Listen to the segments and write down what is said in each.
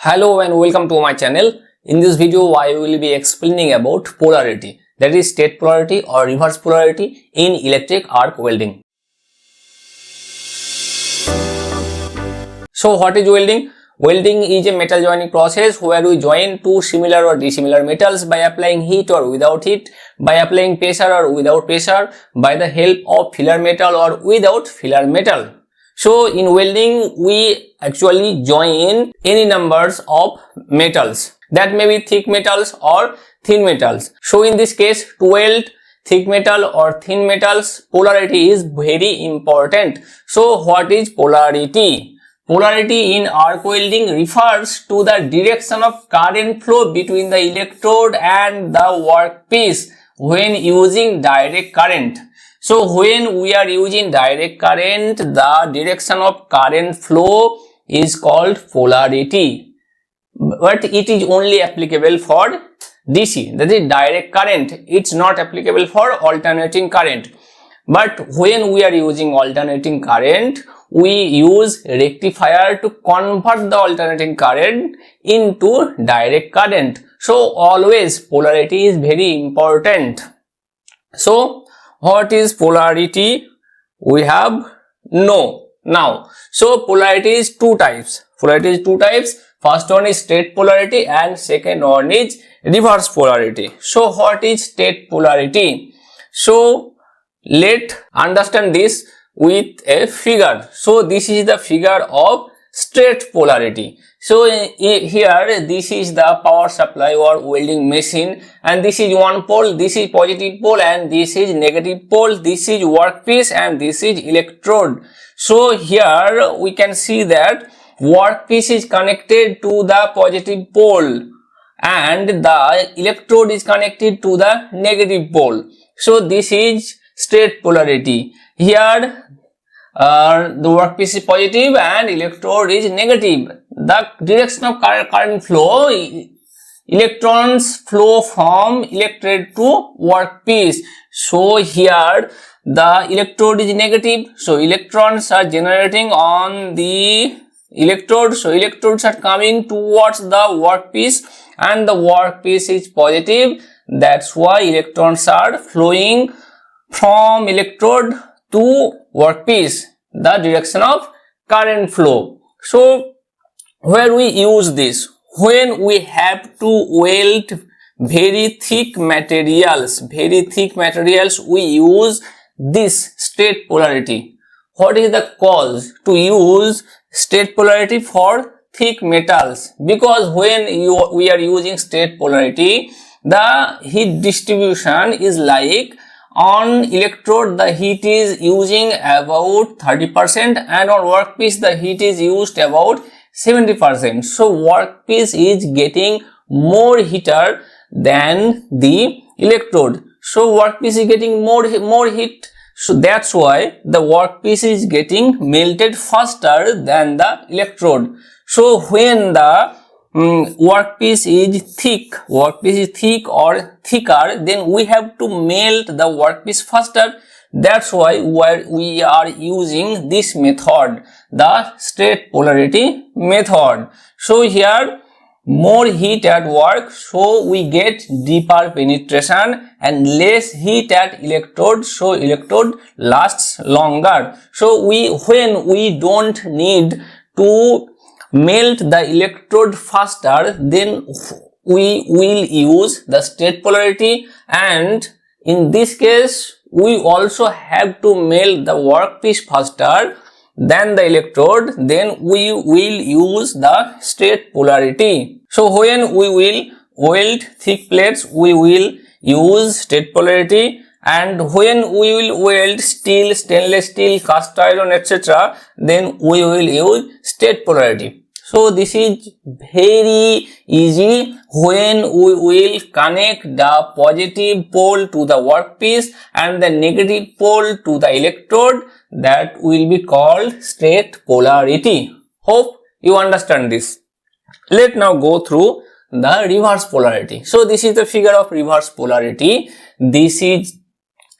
Hello and welcome to my channel. In this video I will be explaining about polarity, that is straight polarity or reverse polarity in electric arc welding. So what is welding? Welding is a metal joining process where we join two similar or dissimilar metals by applying heat or without heat, by applying pressure or without pressure, by the help of filler metal or without filler metal. So in welding we actually join any numbers of metals, that may be thick metals or thin metals. So in this case, to weld thick metal or thin metals, polarity is very important. So what is polarity? Polarity in arc welding refers to the direction of current flow between the electrode and the workpiece when using direct current. So when we are using direct current, the direction of current flow is called polarity. But it is only applicable for DC, that is direct current. It's not applicable for alternating current. But when we are using alternating current, we use rectifier to convert the alternating current into direct current. So always polarity is very important. So what is polarity? We have now. So polarity is two types. First one is straight polarity and second one is reverse polarity. So what is straight polarity? So let's understand this with a figure. So this is the figure of straight polarity. So here this is the power supply or welding machine, and this is one pole, this is positive pole, and this is negative pole, this is workpiece, and this is electrode. So here we can see that workpiece is connected to the positive pole and the electrode is connected to the negative pole. So this is straight polarity. Here the workpiece is positive and electrode is negative. The direction of current flow, electrons flow from electrode to workpiece. So here the electrode is negative, so electrons are generating on the electrode, so electrodes are coming towards the workpiece, and the workpiece is positive. That's why electrons are flowing from electrode to workpiece, the direction of current flow. So where we use this? When we have to weld very thick materials, we use this straight polarity. What is the cause to use straight polarity for thick metals? Because when we are using straight polarity, the heat distribution is like on electrode the heat is using about 30% and on workpiece the heat is used about 70%. So workpiece is getting more heater than the electrode. So workpiece is getting more heat. So that's why the workpiece is getting melted faster than the electrode. So when the workpiece is thick or thicker, then we have to melt the workpiece faster. That's why we are using this method, the straight polarity method. So here more heat at work, so we get deeper penetration, and less heat at electrode, so electrode lasts longer. So when we don't need to melt the electrode faster, then we will use the straight polarity, and in this case we also have to melt the workpiece faster than the electrode, then we will use the straight polarity. So when we will weld thick plates, we will use straight polarity, and when we will weld steel, stainless steel, cast iron, etc., then we will use straight polarity. So this is very easy. When we will connect the positive pole to the workpiece and the negative pole to the electrode, that will be called straight polarity. Hope you understand this. Let's now go through the reverse polarity. So this is the figure of reverse polarity. This is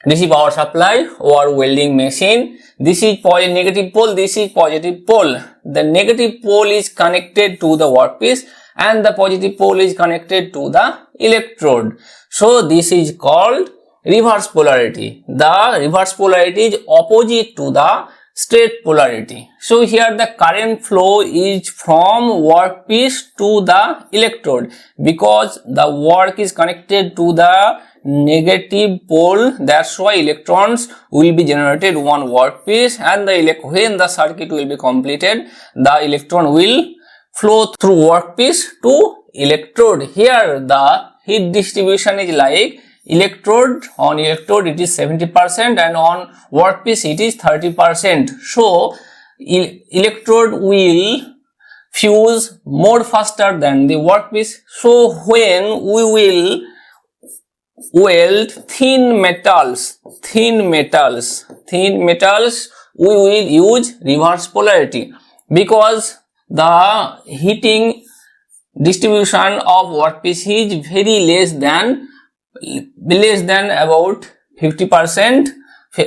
DC power supply or welding machine. This is negative pole, this is positive pole. The negative pole is connected to the workpiece and the positive pole is connected to the electrode. So this is called reverse polarity. The reverse polarity is opposite to the straight polarity. So here the current flow is from workpiece to the electrode because the work is connected to the negative pole. That's why electrons will be generated on workpiece, and when the circuit will be completed, the electron will flow through workpiece to electrode. Here the heat distribution is like on electrode it is 70% and on workpiece it is 30%. So electrode will fuse more faster than the workpiece. So when we will weld thin metals, we will use reverse polarity because the heating distribution of workpiece is very less than about 50%,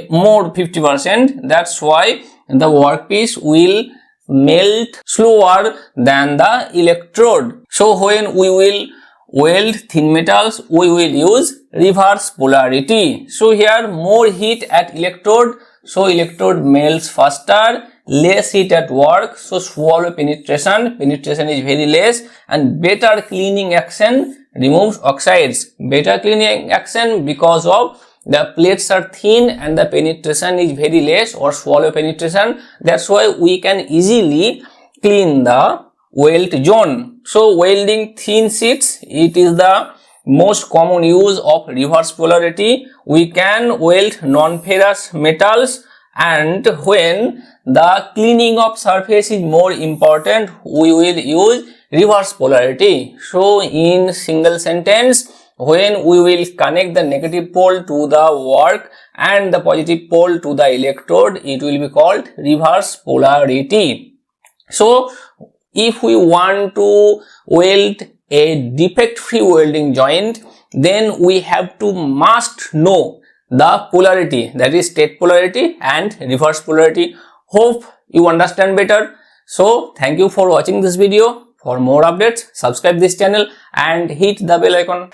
more 50%. That's why the workpiece will melt slower than the electrode. So when we will weld thin metals, we will use reverse polarity. So here more heat at electrode, so electrode melts faster, less heat at work, so swallow penetration is very less, and better cleaning action removes oxides. Better cleaning action because of the plates are thin and the penetration is very less, or swallow penetration. That's why we can easily clean the weld zone. So welding thin sheets, it is the most common use of reverse polarity. We can weld non-ferrous metals, and when the cleaning of surface is more important, we will use reverse polarity. So in single sentence, when we will connect the negative pole to the work and the positive pole to the electrode, it will be called reverse polarity. So if we want to weld a defect-free welding joint, then we have to must know the polarity, that is straight polarity and reverse polarity. Hope you understand better. So thank you for watching this video. For more updates, subscribe this channel and hit the bell icon.